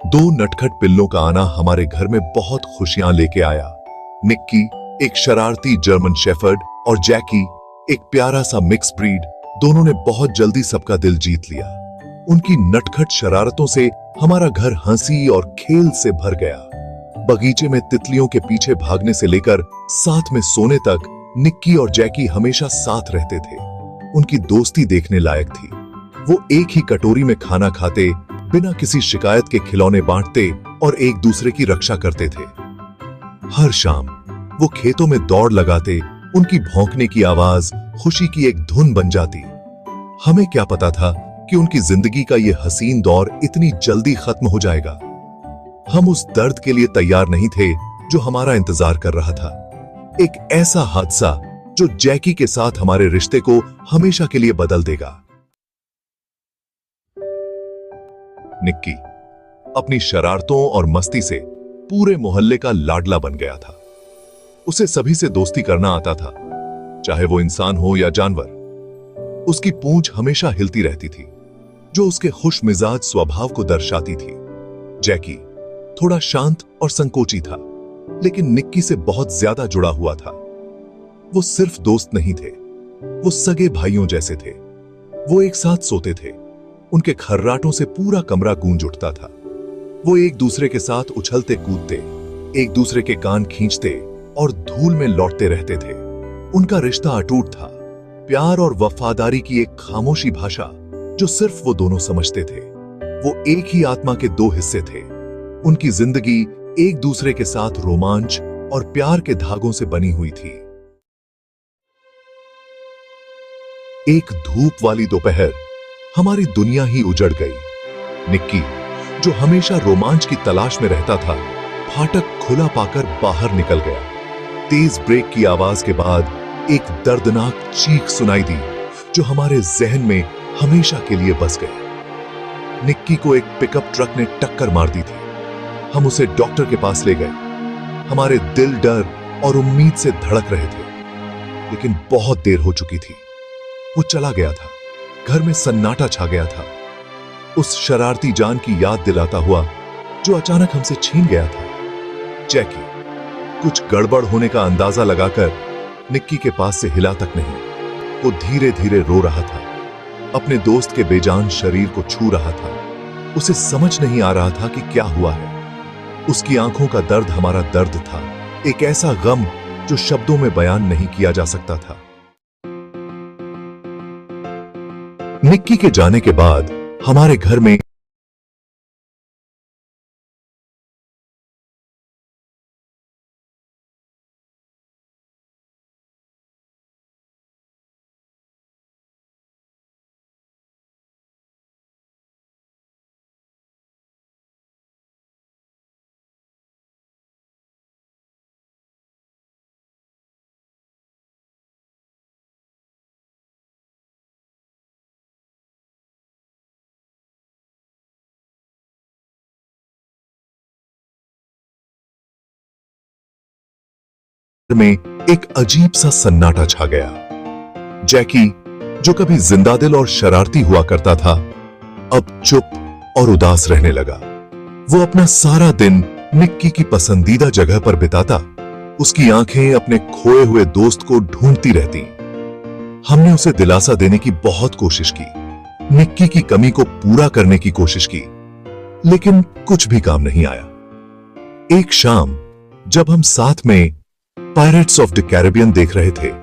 दो नटखट पिल्लों का आना हमारे घर में बहुत खुशियां लेके आया। निक्की, एक शरारती जर्मन शेफर्ड, और जैकी, एक प्यारा सा मिक्स ब्रीड, दोनों ने बहुत जल्दी सबका दिल जीत लिया। उनकी नटखट शरारतों से हमारा घर हंसी और खेल से भर गया। बगीचे में तितलियों के पीछे भागने से लेकर साथ में सोने तक निक्की और जैकी हमेशा साथ रहते थे। उनकी दोस्ती देखने लायक थी। वो एक ही कटोरी में खाना खाते, बिना किसी शिकायत के खिलौने बांटते और एक दूसरे की रक्षा करते थे। हर शाम वो खेतों में दौड़ लगाते, उनकी भौंकने की आवाज खुशी की एक धुन बन जाती। हमें क्या पता था कि उनकी जिंदगी का ये हसीन दौर इतनी जल्दी खत्म हो जाएगा। हम उस दर्द के लिए तैयार नहीं थे जो हमारा इंतजार कर रहा था। एक ऐसा हादसा जो जैकी के साथ हमारे रिश्ते को हमेशा के लिए बदल देगा। निक्की अपनी शरारतों और मस्ती से पूरे मोहल्ले का लाडला बन गया था। उसे सभी से दोस्ती करना आता था, चाहे वो इंसान हो या जानवर। उसकी पूंछ हमेशा हिलती रहती थी, जो उसके खुश मिजाज स्वभाव को दर्शाती थी। जैकी थोड़ा शांत और संकोची था, लेकिन निक्की से बहुत ज्यादा जुड़ा हुआ था। वो सिर्फ दोस्त नहीं थे, वो सगे भाइयों जैसे थे। वो एक साथ सोते थे, उनके खर्राटों से पूरा कमरा गूंज उठता था। वो एक दूसरे के साथ उछलते कूदते, एक दूसरे के कान खींचते और धूल में लौटते रहते थे। उनका रिश्ता अटूट था, प्यार और वफादारी की एक खामोशी भाषा जो सिर्फ वो दोनों समझते थे। वो एक ही आत्मा के दो हिस्से थे। उनकी जिंदगी एक दूसरे के साथ रोमांच और प्यार के धागों से बनी हुई थी। एक धूप वाली दोपहर हमारी दुनिया ही उजड़ गई। निक्की, जो हमेशा रोमांच की तलाश में रहता था, फाटक खुला पाकर बाहर निकल गया। तेज ब्रेक की आवाज के बाद एक दर्दनाक चीख सुनाई दी, जो हमारे जहन में हमेशा के लिए बस गई। निक्की को एक पिकअप ट्रक ने टक्कर मार दी थी। हम उसे डॉक्टर के पास ले गए। हमारे दिल डर और उम्मीद से धड़क रहे थे, लेकिन बहुत देर हो चुकी थी। वो चला गया था। घर में सन्नाटा छा गया था, उस शरारती जान की याद दिलाता हुआ जो अचानक हमसे छीन गया था। जैकी कुछ गड़बड़ होने का अंदाजा लगाकर निक्की के पास से हिला तक नहीं। वो धीरे धीरे रो रहा था, अपने दोस्त के बेजान शरीर को छू रहा था। उसे समझ नहीं आ रहा था कि क्या हुआ है। उसकी आंखों का दर्द हमारा दर्द था, एक ऐसा गम जो शब्दों में बयान नहीं किया जा सकता था। निक्की के जाने के बाद हमारे घर में एक अजीब सा सन्नाटा छा गया। जैकी, जो कभी जिंदादिल और शरारती हुआ करता था, अब चुप और उदास रहने लगा। वो अपना सारा दिन निक्की की पसंदीदा जगह पर बिताता। उसकी आंखें अपने खोए हुए दोस्त को ढूंढती रहती। हमने उसे दिलासा देने की बहुत कोशिश की, निक्की की कमी को पूरा करने की कोशिश की, लेकिन कुछ भी काम नहीं आया। एक शाम जब हम साथ में पायरेट्स ऑफ द कैरिबियन देख रहे थे,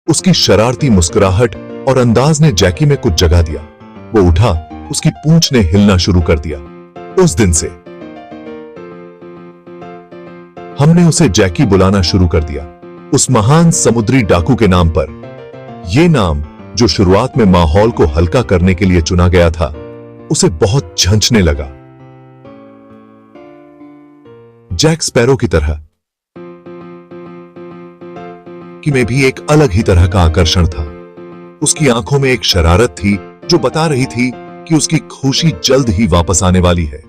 उसकी शरारती मुस्कुराहट और अंदाज ने जैकी में कुछ जगा दिया। वो उठा, उसकी पूंछ ने हिलना शुरू कर दिया। उस दिन से हमने उसे जैकी बुलाना शुरू कर दिया, उस महान समुद्री डाकू के नाम पर। यह नाम, जो शुरुआत में माहौल को हल्का करने के लिए चुना गया था, उसे बहुत झंझने लगा। जैक स्पैरो की तरह कि मैं भी एक अलग ही तरह का आकर्षण था। उसकी आंखों में एक शरारत थी जो बता रही थी कि उसकी खुशी जल्द ही वापस आने वाली है।